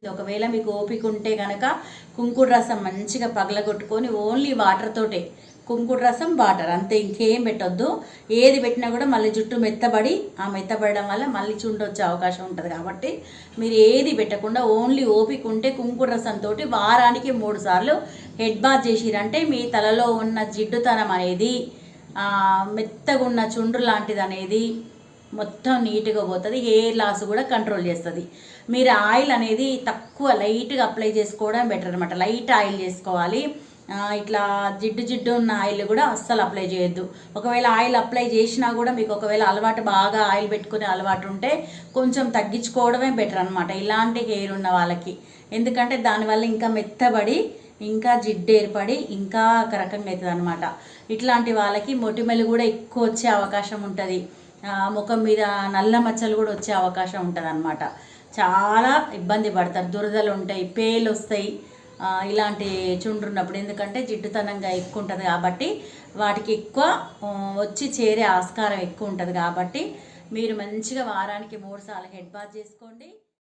ఒకవేళ మీకు ఓపిక ఉంటే కనుక కుంకుడు రసం మంచిగా పగలగొట్టుకొని ఓన్లీ వాటర్ తోటే, కుంకుడు రసం వాటర్ అంతే, ఇంకేం పెట్టొద్దు. ఏది పెట్టినా కూడా మళ్ళీ జుట్టు మెత్తబడి, ఆ మెత్తబడడం వల్ల మళ్ళీ చుండు వచ్చే అవకాశం ఉంటుంది. కాబట్టి మీరు ఏది పెట్టకుండా ఓన్లీ ఓపిక ఉంటే కుంకుడు రసంతో వారానికి 3 సార్లు హెడ్ బాత్ చేసిరంటే మీ తలలో ఉన్న జిడ్డుతనం అనేది, మెత్తగా ఉన్న చుండ్రు లాంటిది అనేది మొత్తం నీట్గా పోతుంది. హెయిర్ లాస్ కూడా కంట్రోల్ చేస్తుంది. మీరు ఆయిల్ అనేది తక్కువ లైట్గా అప్లై చేసుకోవడం బెటర్ అనమాట. లైట్ ఆయిల్ చేసుకోవాలి. ఇట్లా జిడ్డు ఉన్న ఆయిల్ కూడా అస్సలు అప్లై చేయొద్దు. ఒకవేళ ఆయిల్ అప్లై చేసినా కూడా మీకు ఒకవేళ అలవాటు బాగా ఆయిల్ పెట్టుకునే అలవాటు ఉంటే కొంచెం తగ్గించుకోవడమే బెటర్ అనమాట ఇలాంటి హెయిర్ ఉన్న వాళ్ళకి. ఎందుకంటే దానివల్ల ఇంకా మెత్తబడి ఇంకా జిడ్డు ఏర్పడి ఇంకా ఒక రకంగా అవుతుంది అనమాట. ఇట్లాంటి వాళ్ళకి మొటిమలు కూడా ఎక్కువ వచ్చే అవకాశం ఉంటుంది. ముఖం మీద నల్ల మచ్చలు కూడా వచ్చే అవకాశం ఉంటుంది అనమాట. చాలా ఇబ్బంది పడతారు. దురదలు ఉంటాయి, పేలు వస్తాయి ఇలాంటి చుండ్రున్నప్పుడు. ఎందుకంటే జిడ్డుతనంగా ఎక్కువ ఉంటుంది కాబట్టి వాటికి ఎక్కువ వచ్చి చేరే ఆస్కారం ఎక్కువ ఉంటుంది. కాబట్టి మీరు మంచిగా వారానికి 3 సార్లు హెడ్ బాత్ చేసుకోండి.